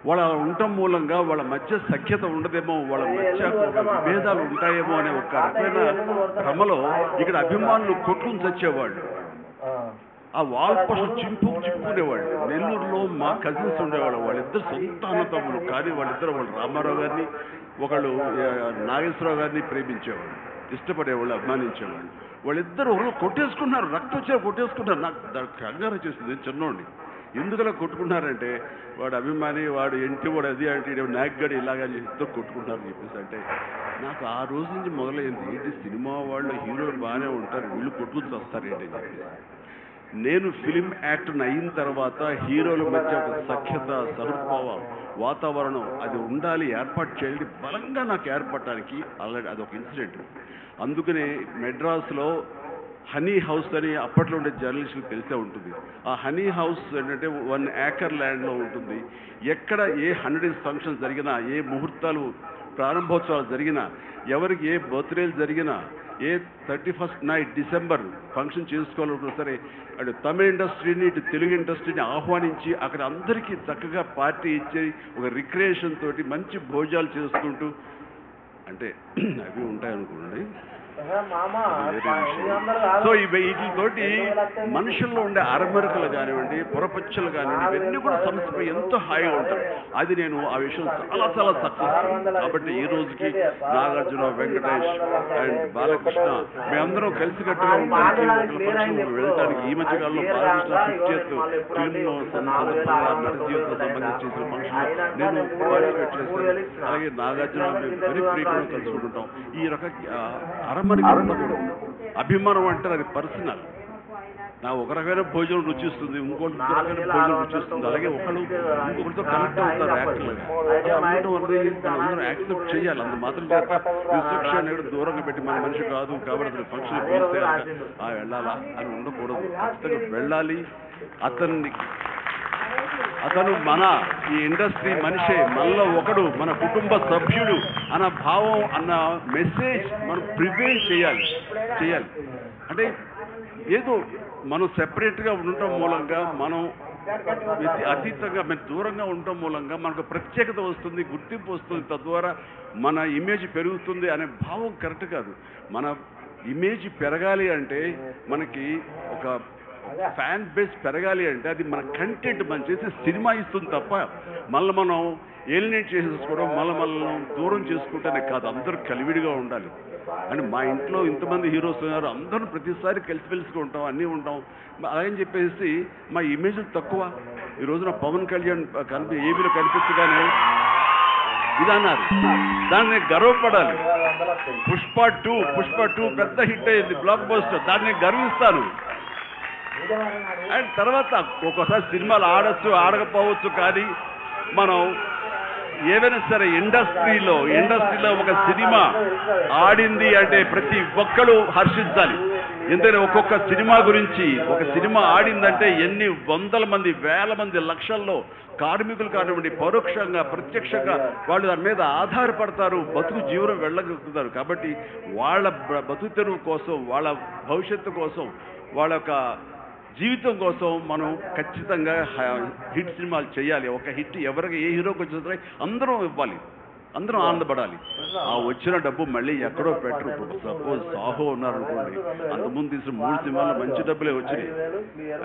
వాళ్ళ ఉండటం మూలంగా వాళ్ళ మధ్య సఖ్యత ఉండదేమో, వాళ్ళ మధ్య ఒక విభేదాలు ఉంటాయేమో అనే ఒక రకమైన భ్రమలో ఇక్కడ అభిమానులు కొట్టుకుని చచ్చేవాళ్ళు. ఆ వాల్ పోస్టర్ చింపుకునేవాళ్ళు. నెల్లూరులో మా కజిన్స్ ఉండేవాళ్ళు, వాళ్ళిద్దరు సొంత అన్నతమ్ములు, కానీ వాళ్ళిద్దరు వాళ్ళు రామారావు గారిని ఒకళ్ళు నాగేశ్వరరావు గారిని ప్రేమించేవాళ్ళు, ఇష్టపడేవాళ్ళు, అభిమానించేవాళ్ళు. వాళ్ళిద్దరు ఒకళ్ళు కొట్టేసుకున్నారు, రక్తం వచ్చే కొట్టేసుకున్నారు. నాకు కంగారు చేసింది, చిన్నోడిని. ఎందుకలా కొట్టుకున్నారంటే వాడు అభిమాని, వాడు ఎంటి, వాడు అది అంటే నాయకుడు ఇలాగా ఇద్దరు కొట్టుకుంటారని చెప్పేసి. అంటే నాకు ఆ రోజు నుంచి మొదలైంది, ఏంటి సినిమా వాళ్ళు హీరోలు బాగానే ఉంటారు, వీళ్ళు కొట్టుకుని వస్తారు ఏంటి అని చెప్పేసి. నేను ఫిలిం యాక్టర్ని అయిన తర్వాత హీరోల మధ్య ఒక సఖ్యత, సహృద్భావ వాతావరణం అది ఉండాలి, ఏర్పాటు చేయాలి, బలంగా నాకు ఏర్పడటానికి ఆల్రెడీ అదొక ఇన్సిడెంట్. అందుకనే మెడ్రాస్లో హనీ హౌస్ అని అప్పట్లో ఉండే జర్నలిస్టులకు తెలిసే ఉంటుంది. ఆ హనీ హౌస్ ఏంటంటే 1 ఏకర్ ల్యాండ్లో ఉంటుంది. ఎక్కడ ఏ 100 ఫంక్షన్స్ జరిగినా, ఏ ముహూర్తాలు ప్రారంభోత్సవాలు జరిగినా, ఎవరికి ఏ బర్త్డేలు జరిగినా, ఏ 31st నైట్ డిసెంబర్ ఫంక్షన్ చేసుకోవాలనుకున్నా సరే అటు తమిళ ఇండస్ట్రీని ఇటు తెలుగు ఇండస్ట్రీని ఆహ్వానించి అక్కడ అందరికీ చక్కగా పార్టీ ఇచ్చి ఒక రిక్రియేషన్ తోటి మంచి భోజనాలు చేసుకుంటూ, అంటే అవి ఉంటాయనుకోండి. సో వీటితోటి మనుషుల్లో ఉండే అరమరికలు కానివ్వండి, పొరపచ్చలు కానివ్వండి, ఇవన్నీ కూడా సమస్య ఎంతో హాయిగా ఉంటారు. అది నేను ఆ విషయం చాలా చాలా సక్సెస్ఫుల్. కాబట్టి ఈ రోజుకి నాగార్జున, వెంకటేష్ అండ్ బాలకృష్ణ మేమందరం కలిసికట్టుగా ఉండడానికి, ఒకరి ఫంక్షన్ వెళ్ళడానికి, ఈ మధ్య కాలంలో బాలకృష్ణ 50th ఫిల్మ్ సందర్భంగా నరజీవితం సంబంధించి చేసిన ఫంక్షన్ నేను పార్టిసిపేట్ చేశాను. అలాగే నాగార్జున మేము వెరీ ఫ్రీక్వెంట్గా కలుసుకుంటుంటాం. ఈ రక అరమరిక ఉండకూడదు. అభిమానం అంటే అది పర్సనల్. నా ఒక రకమైన భోజనం రుచిస్తుంది, ఇంకొక రకమైన భోజనం రుచిస్తుంది. అలాగే ఒకళ్ళు ఇంకొకరితో కనెక్ట్ అవుతారు యాక్టర్లుగా. అలా ఉండటం అనేది మనం అందరం యాక్సెప్ట్ చేయాలి. అంత మాత్రం చేత రిస్ట్రిక్షన్ ఎక్కడ దూరంగా పెట్టి మన మనిషి కాదు కాబట్టి అతను ఫంక్షన్ పిలిస్తే వెళ్ళాలా అని ఉండకూడదు. ఖచ్చితంగా వెళ్ళాలి. అతను మన ఈ ఇండస్ట్రీ మనిషే, మనలో ఒకడు, మన కుటుంబ సభ్యుడు అన్న భావం, అన్న మెసేజ్ మనం ప్రివేల్ చేయాలి. అంటే ఏదో మనం సెపరేట్గా ఉండటం మూలంగా, మనం అతీతంగా దూరంగా ఉండటం మూలంగా మనకు ప్రత్యేకత వస్తుంది, గుర్తింపు వస్తుంది, తద్వారా మన ఇమేజ్ పెరుగుతుంది అనే భావం కరెక్ట్ కాదు. మన ఇమేజ్ పెరగాలి అంటే, మనకి ఒక ఫ్యాన్ బేస్ పెరగాలి అంటే అది మన కంటెంట్, మనం చేసే సినిమా ఇస్తుంది తప్ప మళ్ళీ మనం ఏలినేట్ చేసేసుకోవడం, మనం దూరం చేసుకుంటేనే కాదు. అందరూ కలివిడిగా ఉండాలి. అండ్ మా ఇంట్లో ఇంతమంది హీరోస్ ఉన్నారు, అందరూ ప్రతిసారి కలిసిమెలిసిగా ఉంటాం, అన్నీ ఉంటాం. అలాగని చెప్పేసి మా ఇమేజ్ తక్కువ. ఈ రోజున పవన్ కళ్యాణ్ ఏబీలో కనిపించగానే ఇది అన్నారు, దాన్ని గర్వపడాలి. పుష్ప 2 పెద్ద హిట్ అయింది, బ్లాక్ బస్టర్, దాన్ని గర్విస్తాను. అండ్ తర్వాత ఒక్కోసారి సినిమాలు ఆడచ్చు, ఆడకపోవచ్చు, కానీ మనం ఏవైనా సరే ఇండస్ట్రీలో ఒక సినిమా ఆడింది అంటే ప్రతి ఒక్కరు హర్షించాలి. ఎందుకంటే ఒక్కొక్క సినిమా గురించి, ఒక సినిమా ఆడిందంటే ఎన్ని వందల మంది, వేల మంది, లక్షల్లో కార్మికులు కానివ్వండి, పరోక్షంగా ప్రత్యక్షంగా వాళ్ళు దాని మీద ఆధారపడతారు, బతుకు జీవనం వెళ్ళగలుగుతారు. కాబట్టి వాళ్ళ బతుకు తెరువు కోసం, వాళ్ళ భవిష్యత్తు కోసం, వాళ్ళ యొక్క జీవితం కోసం మనం ఖచ్చితంగా హిట్ సినిమాలు చేయాలి. ఒక హిట్ ఎవరికి ఏ హీరోకి వచ్చిన అందరం ఇవ్వాలి, అందరం ఆనందపడాలి. ఆ వచ్చిన డబ్బు మళ్ళీ ఎక్కడో పెట్టరు. సపోజ్ సాహో ఉన్నారనుకోండి, అంతకుముందు తీసిన 3 సినిమాల్లో మంచి డబ్బులే వచ్చినాయి.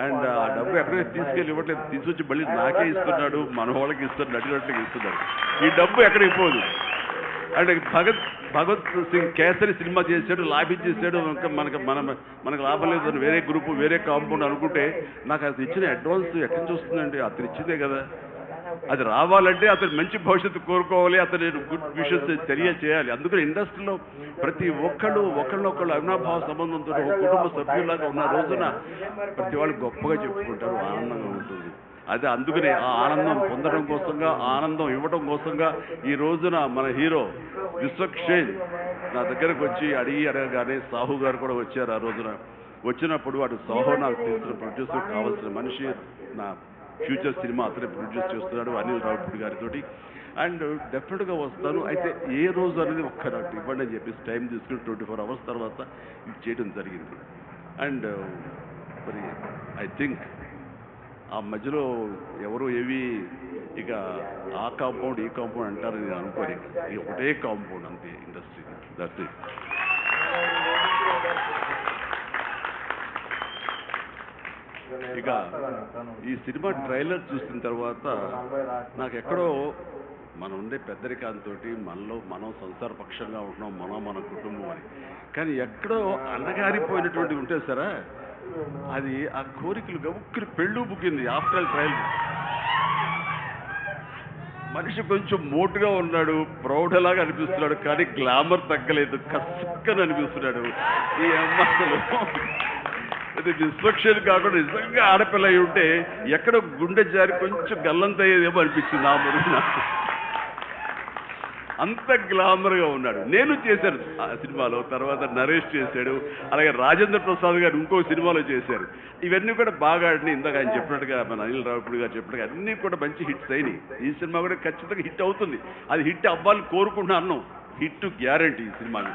అండ్ ఆ డబ్బు ఎక్కడికి తీసుకెళ్ళి ఇవ్వట్లేదు, తీసుకొచ్చి మళ్ళీ నాకే ఇస్తున్నాడు, మన వాళ్ళకి ఇస్తున్నాడు, నటినట్టుగా ఇస్తున్నాడు. ఈ డబ్బు ఎక్కడికి పోదు. అంటే భగత్ సింగ్ కేసరి సినిమా చేశాడు, లాభించేసాడు, మనకు లాభం లేదు, వేరే గ్రూపు, వేరే కాంపౌండ్ అనుకుంటే నాకు అది ఇచ్చిన అడ్వాన్స్ ఎక్కడి నుంచి వస్తుందండి? అతను ఇచ్చిందే కదా. అది రావాలంటే అతను మంచి భవిష్యత్తు కోరుకోవాలి, అతను గుడ్ విషెస్ తెలియచేయాలి. అందుకని ఇండస్ట్రీలో ప్రతి ఒక్కళ్ళు ఒకళ్ళొకళ్ళు అవినాభావ సంబంధంతో ఒక కుటుంబ సభ్యులాగా ఉన్న రోజున ప్రతి వాళ్ళు గొప్పగా చెప్పుకుంటారు, ఆనందంగా ఉంటుంది. అదే అందుకనే ఆ ఆనందం పొందడం కోసంగా, ఆనందం ఇవ్వడం కోసంగా ఈ రోజున మన హీరో విశ్వక్షేణ్ నా దగ్గరకు వచ్చి అడగగానే సాహు గారు కూడా వచ్చారు. ఆ రోజున వచ్చినప్పుడు వాడు సాహు నాకు తెలిసిన ప్రొడ్యూసర్, కావాల్సిన మనిషి, నా ఫ్యూచర్ సినిమా అతనే ప్రొడ్యూస్ చేస్తున్నాడు అనిల్ రావుపూడి గారితో. అండ్ డెఫినెట్గా వస్తాను, అయితే ఏ రోజు అనేది ఒక్క నాకు ఇవ్వండి అని చెప్పేసి టైం తీసుకుని 24 hours తర్వాత ఇది చేయడం జరిగింది. అండ్ మరి ఐ థింక్ ఆ మధ్యలో ఎవరు ఏవి ఇక ఆ కాంపౌండ్ ఈ కాంపౌండ్ అంటారు నేను అనుకోని, ఇది ఒకటే కాంపౌండ్ అంతే ఇండస్ట్రీ. That's it. ఇక ఈ సినిమా ట్రైలర్ చూసిన తర్వాత నాకు ఎక్కడో మనం ఉండే పెద్దరికాంతో మనలో మనం సంసార పక్షంగా ఉంటున్నాం, మన కుటుంబం అని, కానీ ఎక్కడో అన్నగారిపోయినటువంటి ఉంటే సరే అది ఆ కోరికలు గబుక్కుని పెళ్ళు బుక్కింది. ఆఫ్టర్ ట్రైల్ మనిషి కొంచెం మోటుగా ఉన్నాడు, ప్రౌఢలాగా అనిపిస్తున్నాడు, కానీ గ్లామర్ తగ్గలేదు, కసక్కని అనిపిస్తున్నాడు. ఈ అమ్మాయిలు ఇది డిస్ట్రక్షన్ కాకుండా నిజంగా ఆడపిల్ల అయి ఉంటే ఎక్కడ గుండె జారి కొంచెం గల్లంతయ్యేదేమో అనిపించింది ఆ మురుగు. అంత గ్లామర్గా ఉన్నాడు. నేను చేశాను ఆ సినిమాలో, తర్వాత నరేష్ చేశాడు, అలాగే రాజేంద్ర ప్రసాద్ గారు ఇంకో సినిమాలో చేశారు. ఇవన్నీ కూడా బాగా ఆడినాయి. ఇందాక ఆయన చెప్పినట్టుగా, మన అనిల్ రావిపూడి గారు చెప్పినట్టుగా అన్నీ కూడా మంచి హిట్స్ అయినాయి. ఈ సినిమా కూడా ఖచ్చితంగా హిట్ అవుతుంది. అది హిట్ అవ్వాలని కోరుకుంటున్నాను. హిట్ గ్యారంటీ ఈ సినిమాని.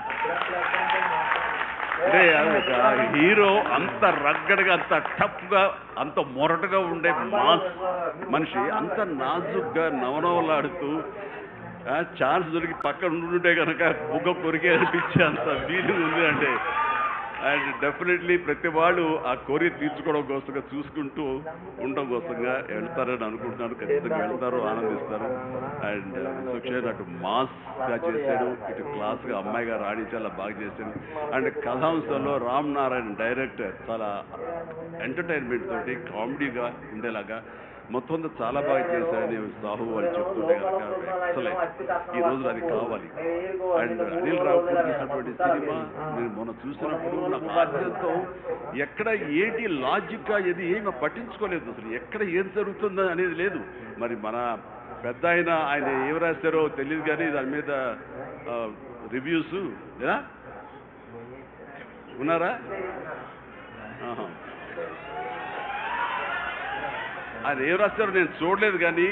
అంటే ఒక హీరో అంత రగ్గడగా, అంత టఫ్గా, అంత మొరటుగా ఉండే మాస్ మనిషి అంత నాజుగ్గా నవనవలాడుతూ ఛాన్స్ దొరికి పక్కన ఉండుంటే కనుక బుగ్గ కొరికే అనిపించే అంత ఫీలింగ్ ఉంది. అంటే అండ్ డెఫినెట్లీ ప్రతి వాళ్ళు ఆ కోరిక తీర్చుకోవడం కోసంగా, చూసుకుంటూ ఉండడం కోసంగా వెళ్తారని అనుకుంటున్నాను. ఖచ్చితంగా వెళ్తారు, ఆనందిస్తారు. అండ్ విశ్వక్షేణ్ అటు మాస్గా చేశాడు, ఇటు క్లాస్గా అమ్మాయిగా రాణి చాలా బాగా చేశాడు. అండ్ కథాంశంలో రామ్ నారాయణ డైరెక్టర్ చాలా ఎంటర్టైన్మెంట్ తోటి కామెడీగా ఉండేలాగా మొత్తం చాలా బాగా చేశారని సాహు వాళ్ళు చెప్తుంటే కనుక ఎక్సలెంట్. ఈ రోజు అది కావాలి. అండ్ అనిల్ రావిపూడి చేసినటువంటి సినిమా నేను మొన్న చూసినప్పుడు నాకు ఆద్యంతో ఎక్కడ ఏంటి లాజిక్గా ఏది ఏమీ పట్టించుకోలేదు. అసలు ఎక్కడ ఏం జరుగుతుందో అనేది లేదు. మరి మన పెద్ద ఆయన ఏం రాశారో తెలియదు, కానీ దాని మీద రివ్యూస్ ఉన్నారా? అది ఏం రాస్తారో నేను చూడలేదు, కానీ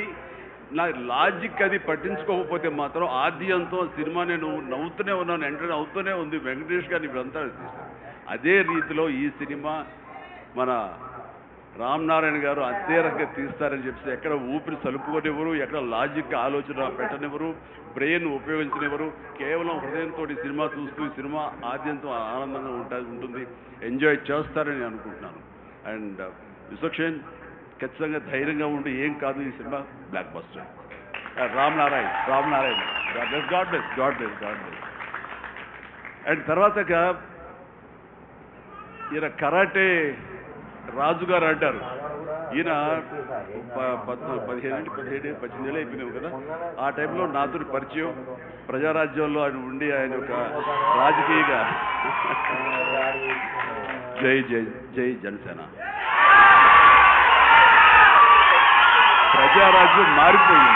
నా లాజిక్ అది పట్టించుకోకపోతే మాత్రం ఆద్యంతో సినిమా నేను నవ్వుతూనే ఉన్నాను, ఎంటర్టైన్ అవుతూనే ఉంది. వెంకటేష్ గారిని ఇప్పుడంతా అదే రీతిలో ఈ సినిమా మన రామ్ నారాయణ గారు అదే రకంగా తీస్తారని చెప్పి ఎక్కడ ఊపిరి సలుపుకొనివ్వరు, ఎక్కడ లాజిక్ ఆలోచన పెట్టనివ్వరు, బ్రెయిన్ ఉపయోగించనివ్వరు. కేవలం హృదయంతో సినిమా చూస్తూ ఈ సినిమా ఆద్యంతో ఆనందంగా ఉంటుంది, ఎంజాయ్ చేస్తారని అనుకుంటున్నాను. అండ్ విశ్వక్షేణ్ ఖచ్చితంగా ధైర్యంగా ఉండి ఏం కాదు, ఈ cinema block buster. Ram Narayana God bless. And తర్వాత ఈయన కరాటే రాజుగారు అంటారు. ఈయన 18 అయిపోయినావు కదా, ఆ టైంలో నాతో పరిచయం. ప్రజారాజ్యంలో ఆయన ఉండి ఆయన ఒక రాజకీయగా జై జై జై జనసేన, ప్రజారాజ్యం మారిపోయింది.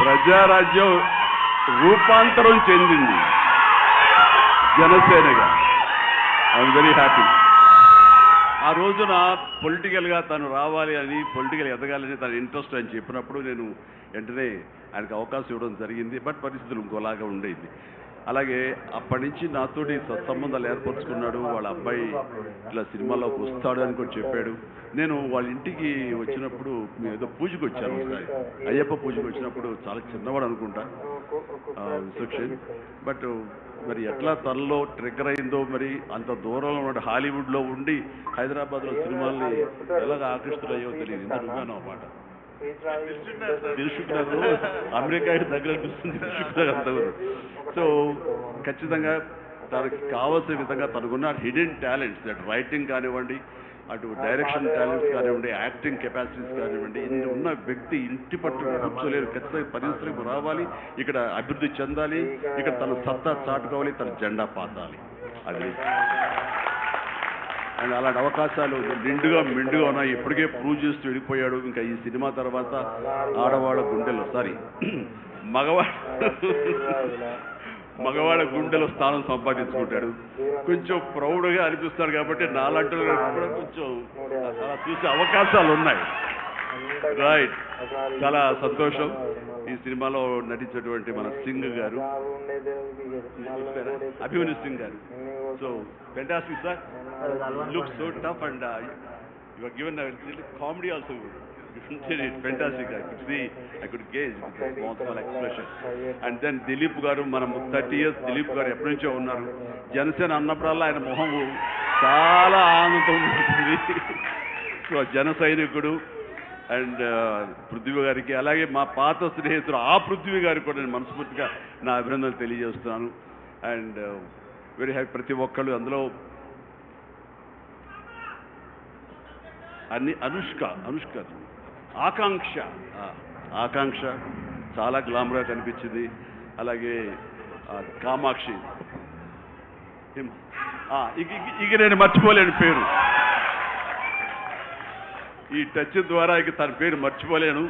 ప్రజారాజ్యం రూపాంతరం చెందింది జనసేనగా. I'm very happy. ఆ రోజున పొలిటికల్గా తను రావాలి అని, పొలిటికల్ ఎదగాలని తన ఇంట్రెస్ట్ అని చెప్పినప్పుడు నేను వెంటనే ఆయనకు అవకాశం ఇవ్వడం జరిగింది. బట్ పరిస్థితులు ఇంకోలాగా ఉండేది. అలాగే అప్పటి నుంచి నాతోటి సత్సంబంధాలు ఏర్పరచుకున్నాడు. వాళ్ళ అబ్బాయి ఇట్లా సినిమాలోకి వస్తాడు అని కూడా చెప్పాడు. నేను వాళ్ళ ఇంటికి వచ్చినప్పుడు ఏదో పూజకు వచ్చాను, ఒకసారి అయ్యప్ప పూజకు వచ్చినప్పుడు, చాలా చిన్నవాడు అనుకుంటా విశ్వక్షేణ్. బట్ మరి ఎట్లా తనలో ట్రిగ్గర్ అయిందో, మరి అంత దూరంలో ఉన్న హాలీవుడ్లో ఉండి హైదరాబాద్లో సినిమాల్ని ఎలాగ ఆకర్షితులయ్యో తెలియదు. ఇంత నువ్వేనో మాట తెలుసుకున్నారు, అమెరికా దగ్గర అనిపిస్తుంది తెలుసుకున్నారు అంతవరకు. సో ఖచ్చితంగా తనకి కావాల్సిన విధంగా తనకున్న హిడెన్ టాలెంట్స్, అటు రైటింగ్ కానివ్వండి, అటు డైరెక్షన్ టాలెంట్స్ కానివ్వండి, యాక్టింగ్ కెపాసిటీస్ కానివ్వండి, ఇన్ని ఉన్న వ్యక్తి ఇంటి పట్టు కూర్చోలేరు. ఖచ్చితంగా పరిశ్రమకు రావాలి, ఇక్కడ అభివృద్ధి చెందాలి, ఇక్కడ తన సత్తా చాటుకోవాలి, తన జెండా పాతాలి. అది అండ్ అలాంటి అవకాశాలు నిండుగా మెండుగా ఉన్నాయి. ఇప్పటికే ప్రూవ్ చేస్తూ వెళ్ళిపోయాడు. ఇంకా ఈ సినిమా తర్వాత ఆడవాళ్ళ గుండెలో మగవాళ్ళ గుండెలో స్థానం సంపాదించుకుంటాడు. కొంచెం ప్రౌడ్గా అనిపిస్తాడు కాబట్టి నాలాంటి కూడా కొంచెం అలా చూసే అవకాశాలు ఉన్నాయి. రైట్, చాలా సంతోషం. ఈ సినిమాలో నటించినటువంటి మన సింగ్ గారు, అభిమన్యు సింగ్ గారు So fantastic, sir. Looks so tough, and you are given a little comedy also. You did it fantastic. I could gauge with a small expression. And then Dilip garu, మనం 30 years Dilip garu ఎప్పటి నుంచో ఉన్నారు. జనసేన అన్నప్పుడల్లా ఆయన మొహం చాలా ఆనందంతో ఉంటుంది. So జన సైనికుడు అండ్ పృథ్వీ గారికి, అలాగే మా పాత స్నేహితుడు ఆ పృథ్వీ గారికి కూడా నేను మనస్ఫూర్తిగా నా అభినందనలు తెలియజేస్తున్నాను. And very happy. ప్రతి ఒక్కళ్ళు అందులో అనుష్క ఆకాంక్ష చాలా గ్లామర్గా కనిపించింది. అలాగే కామాక్షి, ఇక నేను మర్చిపోలేను పేరు, ఈ టచ్ ద్వారా ఇక తన పేరు మర్చిపోలేను.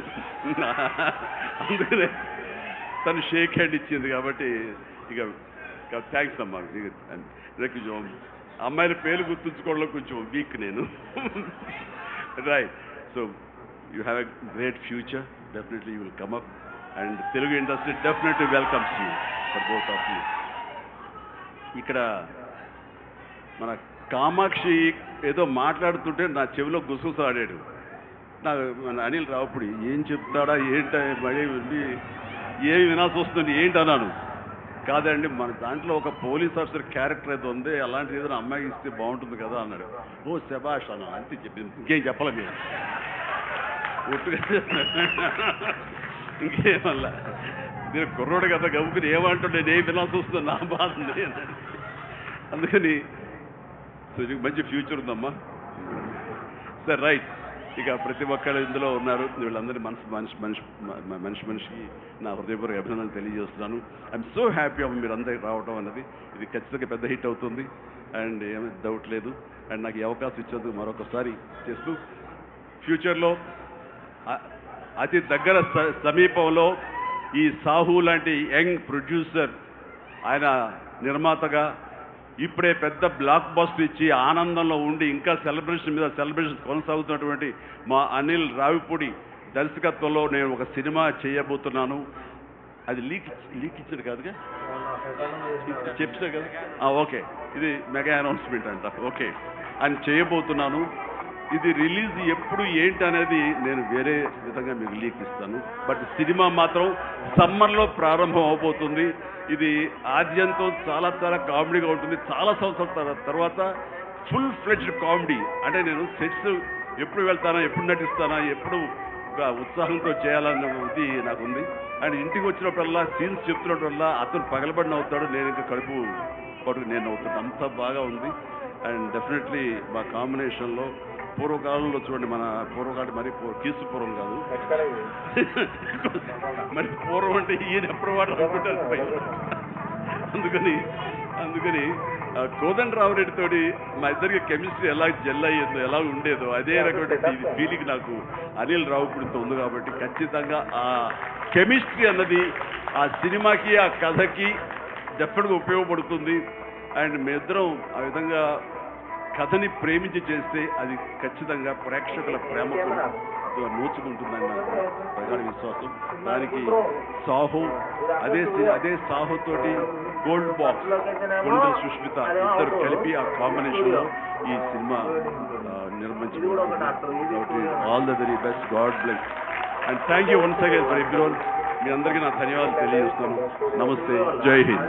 అందుకనే తను షేక్ హ్యాండ్ ఇచ్చింది కాబట్టి ఇక థ్యాంక్స్ అమ్మా. కొంచెం అమ్మాయిల పేరు గుర్తుంచుకోవడంలో కొంచెం వీక్ నేను. Right. So you have a great future. Definitely you will come up and Telugu industry definitely welcomes you for both of you. ఇక్కడ మన కామాక్షి ఏదో మాట్లాడుతుంటే నా చెవిలో గుసగుసలాడాడు. మన అనిల్ రావుపూడి ఏం చెప్తాడా ఏంట మళ్ళీ ఏమి వినాల్సి వస్తుంది ఏంటన్నాను. కాదండి, మన దాంట్లో ఒక పోలీస్ ఆఫీసర్ క్యారెక్టర్ అయితే ఉంది, అలాంటిది ఏదైనా అమ్మాయికి ఇస్తే బాగుంటుంది కదా అన్నాడు. ఓ శభాష్ అన్న, అంతే చెప్పింది, ఇంకేం చెప్పాలి మీరు ఒట్టుగా ఇంకేమల్లా. నేను కుర్రోడు కదా గమ్ముకుని ఏమంటుండే నేను వినాల్సి వస్తుంది, నా బాధ ఉంది అన్నాడు. అందుకని సో నీకు మంచి ఫ్యూచర్ ఉందమ్మా. Sir right. ఇక ప్రతి ఒక్కరు ఇందులో ఉన్నారు. వీళ్ళందరి మనిషికి నా హృదయపూర్వక అభినందనలు తెలియజేస్తున్నాను. ఐఎమ్ సో హ్యాపీ అమ్మ మీరు అందరికి రావడం అన్నది. ఇది ఖచ్చితంగా పెద్ద హిట్ అవుతుంది అండ్ ఏమీ డౌట్ లేదు. అండ్ నాకు ఈ అవకాశం ఇచ్చేందుకు మరొకసారి చేస్తూ ఫ్యూచర్లో అతి దగ్గర సమీపంలో ఈ సాహు లాంటి యంగ్ ప్రొడ్యూసర్, ఆయన నిర్మాతగా ఇప్పుడే పెద్ద బ్లాక్ బస్టర్ ఇచ్చి ఆనందంలో ఉండి ఇంకా సెలబ్రేషన్ కొనసాగుతున్నటువంటి మా అనిల్ రావిపూడి దర్శకత్వంలో నేను ఒక సినిమా చేయబోతున్నాను. అది లీక్ ఇచ్చాడు కాదుగా, చెప్పాడు కదా. ఓకే, ఇది మెగా అనౌన్స్మెంట్ అంట. ఓకే, అని చేయబోతున్నాను. ఇది రిలీజ్ ఎప్పుడు ఏంటి అనేది నేను వేరే విధంగా మీకు లీక్ ఇస్తాను. బట్ సినిమా మాత్రం సమ్మర్లో ప్రారంభం అవబోతుంది. ఇది ఆద్యంతో చాలా చాలా కామెడీగా ఉంటుంది. చాలా సంవత్సరాల తర్వాత ఫుల్ ఫ్లెడ్జ్డ్ కామెడీ. అంటే నేను సెట్స్ ఎప్పుడు వెళ్తానా, ఎప్పుడు నటిస్తానా, ఎప్పుడు ఒక ఉత్సాహంతో చేయాలన్నది నాకు ఉంది. అండ్ ఇంటికి వచ్చినప్పుడల్లా సీన్స్ చెప్తున్నప్పుడల్లా అతను పగలబడిన అవుతాడు, నేను ఇంకా కడుపు పడుకు నేను అవుతాను. అంత బాగా ఉంది. అండ్ డెఫినెట్లీ మా కాంబినేషన్లో పూర్వకాలంలో చూడండి, మన పూర్వకాలం మరి కీసు పూర్వం కాదు, మరి పూర్వం అంటే ఈయన ఎప్పుడు వాడు అనుకుంటారు. అందుకని కోదండరామరెడ్డితో మా ఇద్దరికి కెమిస్ట్రీ ఎలా జెల్ అయ్యేదో, ఎలా ఉండేదో అదే రకమైన ఫీలింగ్ నాకు అనిల్ రావుపూడితో ఉంది. కాబట్టి ఖచ్చితంగా ఆ కెమిస్ట్రీ అన్నది ఆ సినిమాకి ఆ కథకి డెఫినెట్గా ఉపయోగపడుతుంది. అండ్ మీ ఇద్దరం ఆ విధంగా కథని ప్రేమించి చేస్తే అది ఖచ్చితంగా ప్రేక్షకుల ప్రేమకు నోచుకుంటుందని నాకు ప్రగాఢ విశ్వాసం. దానికి సాహు అదే సాహుతోటి గోల్డ్ బాక్స్, కొండల సుష్మిత ఇద్దరు కలిపి ఆ కాంబినేషన్లో ఈ సినిమా నిర్మించబోతుంది. కాబట్టి all the very best, god bless and thank you once again for everyone. మీ అందరికీ నా ధన్యవాదాలు తెలియజేస్తాను. నమస్తే, జై హింద్.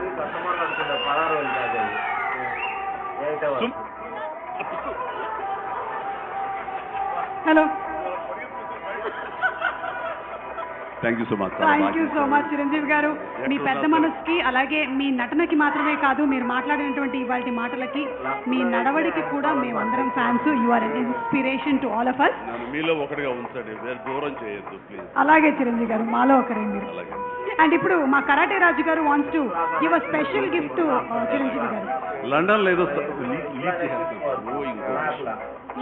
Hello, thank you so much. Thank you so much Chiranjeevi గారు. మీ పెద్ద మనసుకి, అలాగే మీ నటనకి మాత్రమే కాదు, మీరు మాట్లాడినటువంటి ఇవాళ మాటలకి, మీ నడవడికి కూడా మేమందరం fans. You are an inspiration to all of us. మీలో ఒకటిగా ఉంచండి, దూరం చేయొద్దు ప్లీజ్. అలాగే చిరంజీవి గారు, మాలో ఒకరే మీరు. అండ్ ఇప్పుడు మా కరాటే రాజు గారు wants to give a special gift to Chiranjeevi గారు. లండన్ లో ఏదో లీక్ చేసేస్తారు.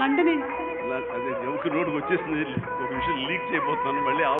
లండన్ అదే ఒక రోడ్డుకి వచ్చేసింది, ఒక విషయం లీక్ చేయబోతున్నాను మళ్ళీ.